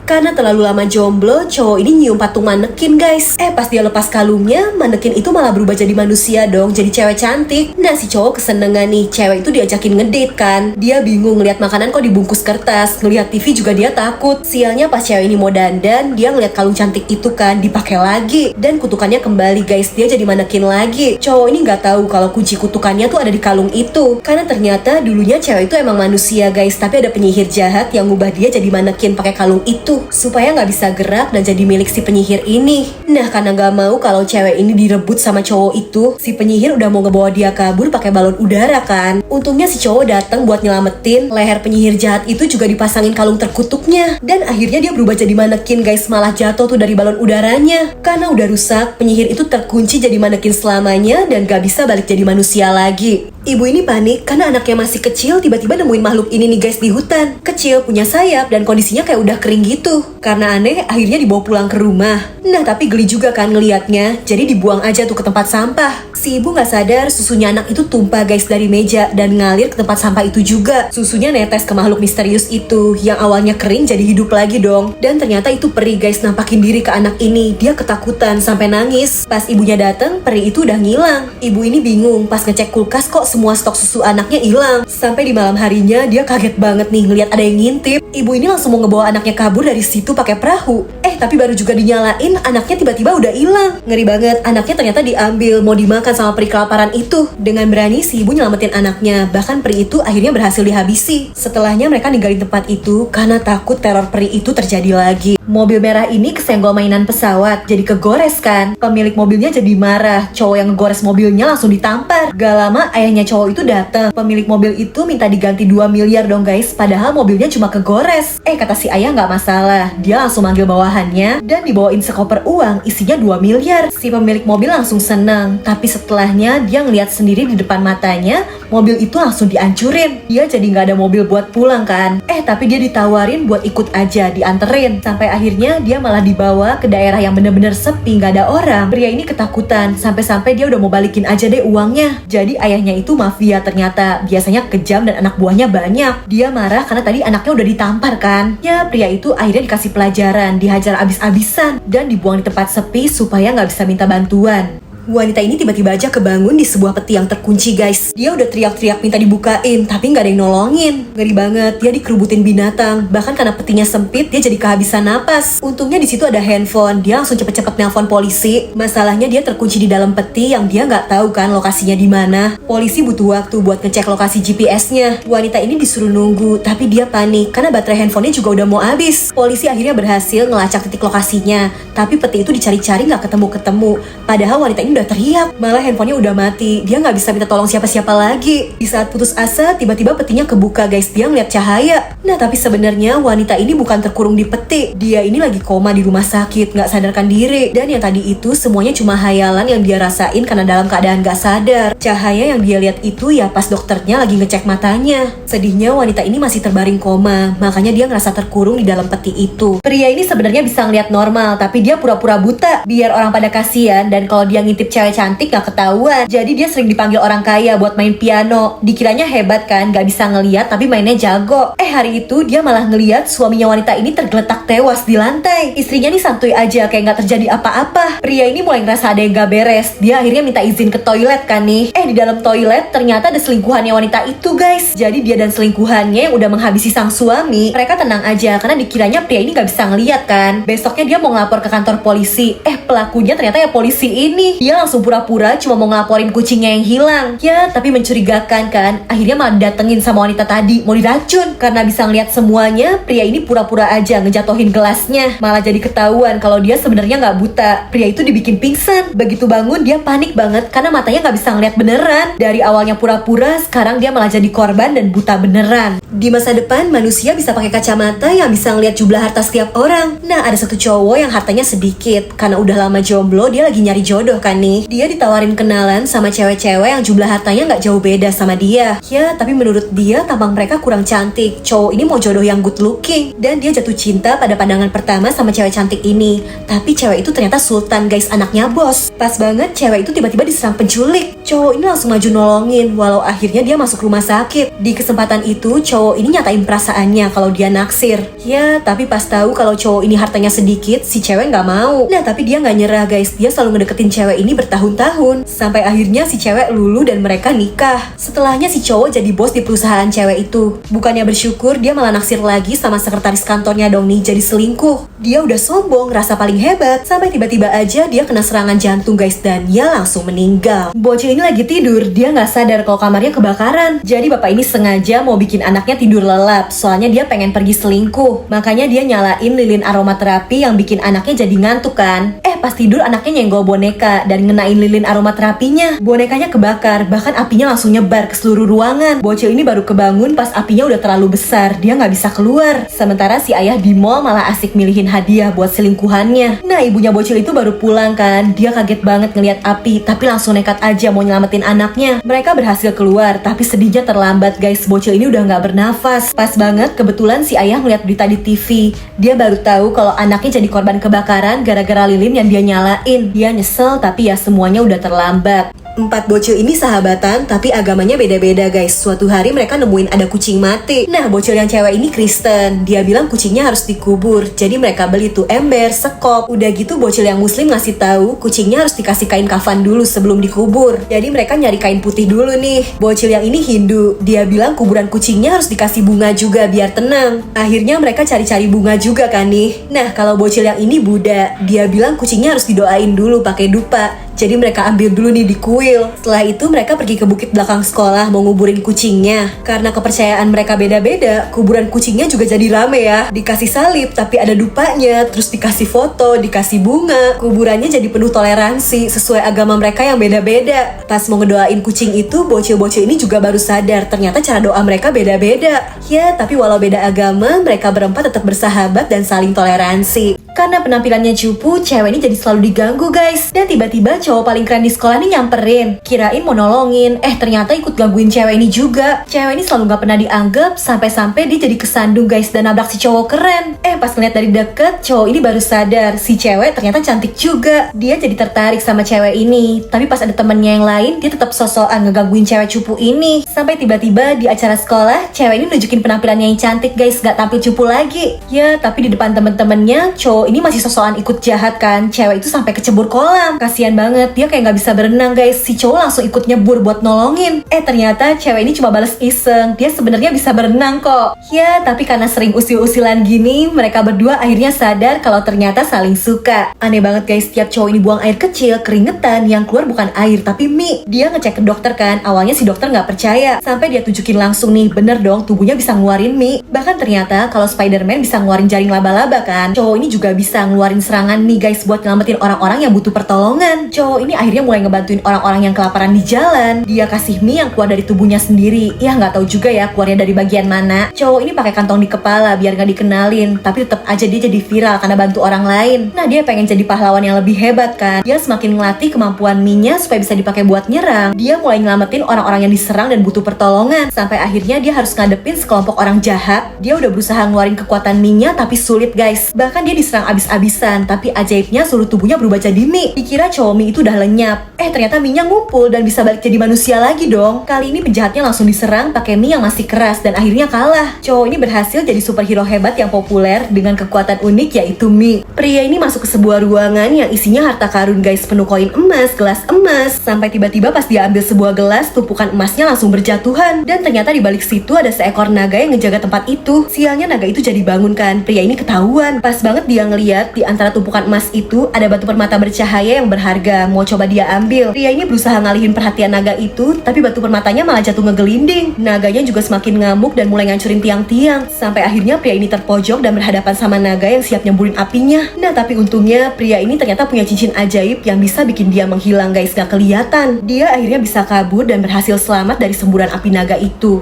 Karena terlalu lama jomblo, cowok ini nyium patung manekin guys. Pas dia lepas kalungnya, manekin itu malah berubah jadi manusia dong, jadi cewek cantik. Nah si cowok kesenengan nih, cewek itu diajakin ngedate kan. Dia bingung ngeliat makanan kok dibungkus kertas, ngeliat TV juga dia takut. Sialnya pas cewek ini mau dandan, dia ngeliat kalung cantik itu kan dipakai lagi. Dan kutukannya kembali guys, dia jadi manekin lagi. Cowok ini nggak tahu kalau kunci kutukannya tuh ada di kalung itu. Karena ternyata dulunya cewek itu emang manusia guys, tapi ada penyihir jahat yang ngubah dia jadi manekin pakai kalung itu supaya nggak bisa gerak dan jadi milik si penyihir ini. Nah karena nggak mau kalau cewek ini direbut sama cowok itu, si penyihir udah mau ngebawa dia kabur pakai balon udara kan. Untungnya si cowok datang buat nyelamatin. Leher penyihir jahat itu juga dipasangin kalung terkutuknya. Dan akhirnya dia berubah jadi manekin guys, malah jatuh tuh dari balon udaranya. Karena udah rusak, penyihir itu terkunci jadi manekin selamanya dan gak bisa balik jadi manusia lagi. Ibu ini panik karena anaknya masih kecil, tiba-tiba nemuin makhluk ini nih guys di hutan. Kecil, punya sayap, dan kondisinya kayak udah kering gitu. Karena aneh, akhirnya dibawa pulang ke rumah. Nah tapi geli juga kan ngeliatnya, jadi dibuang aja tuh ke tempat sampah. Si ibu gak sadar susunya anak itu tumpah guys dari meja dan ngalir ke tempat sampah itu juga. Susunya netes ke makhluk misterius itu, yang awalnya kering jadi hidup lagi dong. Dan ternyata itu peri guys, nampakin diri ke anak ini. Dia ketakutan sampai nangis. Pas ibunya datang, peri itu udah ngilang. Ibu ini bingung, pas ngecek kulkas kok semua stok susu anaknya hilang. Sampai di malam harinya dia kaget banget nih ngeliat ada yang ngintip. Ibu ini langsung mau ngebawa anaknya kabur dari situ pakai perahu. Tapi baru juga dinyalain, anaknya tiba-tiba udah hilang. Ngeri banget, anaknya ternyata diambil mau dimakan sama peri kelaparan itu. Dengan berani si ibu nyelamatin anaknya, bahkan peri itu akhirnya berhasil dihabisi. Setelahnya mereka ninggalin tempat itu karena takut teror peri itu terjadi lagi. Mobil merah ini kesenggol mainan pesawat, jadi kegores kan. Pemilik mobilnya jadi marah, cowok yang ngegores mobilnya langsung ditampar. Gak lama ayahnya cowok itu datang. Pemilik mobil itu minta diganti 2 miliar dong guys, padahal mobilnya cuma kegores. Kata si ayah nggak masalah, dia langsung manggil bawahannya dan dibawain sekoper uang isinya 2 miliar. Si pemilik mobil langsung senang, tapi setelahnya dia ngeliat sendiri di depan matanya, mobil itu langsung dihancurin. Dia jadi nggak ada mobil buat pulang kan. Tapi dia ditawarin buat ikut aja, dianterin. Sampai akhirnya dia malah dibawa ke daerah yang bener-bener sepi, nggak ada orang. Pria ini ketakutan, sampai-sampai dia udah mau balikin aja deh uangnya. Jadi ayahnya itu mafia ternyata, biasanya kejam dan anak buahnya banyak. Dia marah karena tadi anaknya udah ditampar kan. Ya pria itu akhirnya dikasih pelajaran, dihajar abis-abisan dan dibuang di tempat sepi supaya nggak bisa minta bantuan. Wanita ini tiba-tiba aja kebangun di sebuah peti yang terkunci guys. Dia udah teriak-teriak minta dibukain, tapi nggak ada yang nolongin. Ngeri banget, dia dikerubutin binatang. Bahkan karena petinya sempit, dia jadi kehabisan napas. Untungnya di situ ada handphone, dia langsung cepet-cepet nelpon polisi. Masalahnya dia terkunci di dalam peti yang dia nggak tahu kan lokasinya di mana. Polisi butuh waktu buat ngecek lokasi GPS-nya. Wanita ini disuruh nunggu, tapi dia panik karena baterai handphonenya juga udah mau habis. Polisi akhirnya berhasil ngelacak titik lokasinya, tapi peti itu dicari-cari nggak ketemu-ketemu. Padahal wanita ini udah teriak, malah handphonenya udah mati. Dia nggak bisa minta tolong siapa-siapa lagi. Di saat putus asa, tiba-tiba petinya kebuka guys. Dia ngeliat cahaya. Nah tapi sebenarnya wanita ini bukan terkurung di peti. Dia ini lagi koma di rumah sakit, nggak sadarkan diri. Dan yang tadi itu semuanya cuma hayalan yang dia rasain karena dalam keadaan nggak sadar. Cahaya yang dia lihat itu ya pas dokternya lagi ngecek matanya. Sedihnya wanita ini masih terbaring koma, makanya dia ngerasa terkurung di dalam peti itu. Pria ini sebenarnya bisa ngeliat normal, tapi dia pura-pura buta biar orang pada kasihan, dan kalau dia ngintip cewek cantik gak ketahuan. Jadi dia sering dipanggil orang kaya buat main piano. Dikiranya hebat kan, gak bisa ngeliat tapi mainnya jago. Hari itu dia malah ngeliat suaminya wanita ini tergeletak tewas di lantai. Istrinya nih santuy aja kayak gak terjadi apa-apa. Pria ini mulai ngerasa ada yang gak beres. Dia akhirnya minta izin ke toilet kan nih. Di dalam toilet ternyata ada selingkuhannya wanita itu guys. Jadi dia dan selingkuhannya yang udah menghabisi sang suami, mereka tenang aja karena dikiranya pria ini gak bisa ngeliat kan. Besoknya dia mau ngelapor ke kantor polisi. Pelakunya ternyata ya polisi ini. Dia langsung pura-pura cuma mau ngelaporin kucingnya yang hilang. Ya, tapi mencurigakan kan. Akhirnya malah datengin sama wanita tadi, mau diracun. Karena bisa ngeliat semuanya, pria ini pura-pura aja ngejatohin gelasnya. Malah jadi ketahuan kalau dia sebenarnya nggak buta. Pria itu dibikin pingsan. Begitu bangun, dia panik banget karena matanya nggak bisa ngeliat beneran. Dari awalnya pura-pura, sekarang dia malah jadi korban dan buta beneran. Di masa depan, manusia bisa pakai kacamata yang bisa ngeliat jumlah harta setiap orang. Nah, ada satu cowok yang hartanya sedikit. Karena udah lama jomblo, dia lagi nyari jodoh kan kan nih. Dia ditawarin kenalan sama cewek-cewek yang jumlah hartanya nggak jauh beda sama dia. Ya, tapi menurut dia tampang mereka kurang cantik. Cowok ini mau jodoh yang good looking. Dan dia jatuh cinta pada pandangan pertama sama cewek cantik ini. Tapi cewek itu ternyata sultan guys, anaknya bos. Pas banget cewek itu tiba-tiba diserang penculik. Cowok ini langsung maju nolongin, walau akhirnya dia masuk rumah sakit. Di kesempatan itu cowok ini nyatain perasaannya kalau dia naksir. Ya, tapi pas tahu kalau cowok ini hartanya sedikit, si cewek nggak mau. Nah, tapi dia nggak nyerah guys. Dia selalu ngedeketin cewek ini bertahun-tahun. Sampai akhirnya si cewek lulu dan mereka nikah. Setelahnya si cowok jadi bos di perusahaan cewek itu. Bukannya bersyukur, dia malah naksir lagi sama sekretaris kantornya dong nih, jadi selingkuh. Dia udah sombong, rasa paling hebat. Sampai tiba-tiba aja dia kena serangan jantung guys, dan dia langsung meninggal. Bocil ini lagi tidur, dia nggak sadar kalau kamarnya kebakaran. Jadi bapak ini sengaja mau bikin anaknya tidur lelap, soalnya dia pengen pergi selingkuh. Makanya dia nyalain lilin aromaterapi yang bikin anaknya jadi ngantuk kan. Pas tidur anaknya nyenggol boneka dan ngenain lilin aromaterapinya. Bonekanya kebakar, bahkan apinya langsung nyebar ke seluruh ruangan. Bocil ini baru kebangun pas apinya udah terlalu besar, dia nggak bisa keluar. Sementara si ayah di mall malah asik milihin hadiah buat selingkuhannya. Nah, ibunya bocil itu baru pulang kan. Dia kaget banget ngeliat api, tapi langsung nekat aja mau nyelamatin anaknya. Mereka berhasil keluar, tapi sedihnya terlambat guys. Bocil ini udah nggak bernafas. Pas banget kebetulan si ayah ngeliat berita di TV. Dia baru tahu kalau anaknya jadi korban kebakaran gara-gara lilin yang dia nyalain. Dia nyesel, tapi ya semuanya udah terlambat. 4 bocil ini sahabatan, tapi agamanya beda-beda guys. Suatu hari mereka nemuin ada kucing mati. Nah, bocil yang cewek ini Kristen. Dia bilang kucingnya harus dikubur. Jadi mereka beli tuh ember, sekop. Udah gitu bocil yang muslim ngasih tahu kucingnya harus dikasih kain kafan dulu sebelum dikubur. Jadi mereka nyari kain putih dulu nih. Bocil yang ini Hindu. Dia bilang kuburan kucingnya harus dikasih bunga juga biar tenang. Akhirnya mereka cari-cari bunga juga kan nih. Nah, kalau bocil yang ini Buddha. Dia bilang kucingnya harus didoain dulu pakai dupa. Jadi mereka ambil dulu nih di kuil. Setelah itu mereka pergi ke bukit belakang sekolah mau nguburin kucingnya. Karena kepercayaan mereka beda-beda, kuburan kucingnya juga jadi rame ya. Dikasih salib tapi ada dupanya, terus dikasih foto, dikasih bunga. Kuburannya jadi penuh toleransi sesuai agama mereka yang beda-beda. Pas mau ngedoain kucing itu, bocil-bocil ini juga baru sadar ternyata cara doa mereka beda-beda. Ya, tapi walau beda agama, mereka berempat tetap bersahabat dan saling toleransi. Karena penampilannya cupu, cewek ini jadi selalu diganggu guys. Dan tiba-tiba cowok paling keren di sekolah ini nyamperin. Kirain mau nolongin, ternyata ikut gangguin cewek ini juga. Cewek ini selalu gak pernah dianggap, sampai-sampai dia jadi kesandung guys dan nabrak si cowok keren. Pas ngeliat dari deket, cowok ini baru sadar si cewek ternyata cantik juga. Dia jadi tertarik sama cewek ini. Tapi pas ada temennya yang lain, dia tetap sosokan ngegangguin cewek cupu ini. Sampai tiba-tiba di acara sekolah, cewek ini nunjukin penampilannya yang cantik guys, gak tampil cupu lagi. Ya, tapi di depan temen-temennya, cowok ini masih sosokan ikut jahat kan. Cewek itu sampai kecebur kolam. Kasian banget, dia kayak gak bisa berenang guys. Si cowok langsung ikut nyebur buat nolongin. Ternyata cewek ini cuma balas iseng. Dia sebenarnya bisa berenang kok. Ya, tapi karena sering usil-usilan gini, mereka berdua akhirnya sadar kalau ternyata saling suka. Aneh banget guys, tiap cowok ini buang air kecil, keringetan, yang keluar bukan air tapi mie. Dia ngecek ke dokter kan. Awalnya si dokter gak percaya. Sampai dia tunjukin langsung nih, bener dong tubuhnya bisa ngeluarin mie. Bahkan ternyata kalau Spider-Man bisa ngeluarin jaring laba-laba kan, cowok ini juga bisa ngeluarin serangan mie guys buat nyelamatin orang-orang yang butuh pertolongan. Cowok ini akhirnya mulai ngebantuin orang-orang yang kelaparan di jalan. Dia kasih mie yang keluar dari tubuhnya sendiri. Ya nggak tahu juga ya keluarnya dari bagian mana. Cowok ini pakai kantong di kepala biar nggak dikenalin, tapi tetap aja dia jadi viral karena bantu orang lain. Nah, dia pengen jadi pahlawan yang lebih hebat kan. Dia semakin ngelatih kemampuan mie-nya supaya bisa dipakai buat nyerang. Dia mulai nyelamatin orang-orang yang diserang dan butuh pertolongan. Sampai akhirnya dia harus ngadepin sekelompok orang jahat. Dia udah berusaha ngeluarin kekuatan mie-nya tapi sulit guys. Bahkan dia diserang abis-abisan, tapi ajaibnya seluruh tubuhnya berubah jadi mie. Dikira cowok mie itu udah lenyap. Ternyata mie-nya ngumpul dan bisa balik jadi manusia lagi dong. Kali ini penjahatnya langsung diserang pakai mie yang masih keras dan akhirnya kalah. Cowok ini berhasil jadi superhero hebat yang populer dengan kekuatan unik yaitu mie. Pria ini masuk ke sebuah ruangan yang isinya harta karun guys, penuh koin emas, gelas emas. Sampai tiba-tiba pas dia ambil sebuah gelas, tumpukan emasnya langsung berjatuhan. Dan ternyata di balik situ ada seekor naga yang ngejaga tempat itu. Sialnya naga itu jadi bangun kan. Pria ini ketahuan. Pas banget dia ngeliat di antara tumpukan emas itu ada batu permata bercahaya yang berharga. Mau coba dia ambil. Pria ini berusaha ngalihin perhatian naga itu, tapi batu permatanya malah jatuh ngegelinding. Naganya juga semakin ngamuk dan mulai ngancurin tiang-tiang. Sampai akhirnya pria ini terpojok dan berhadapan sama naga yang siap nyemburin apinya. Nah, tapi untungnya pria ini ternyata punya cincin ajaib yang bisa bikin dia menghilang guys, gak kelihatan. Dia akhirnya bisa kabur dan berhasil selamat dari semburan api naga itu.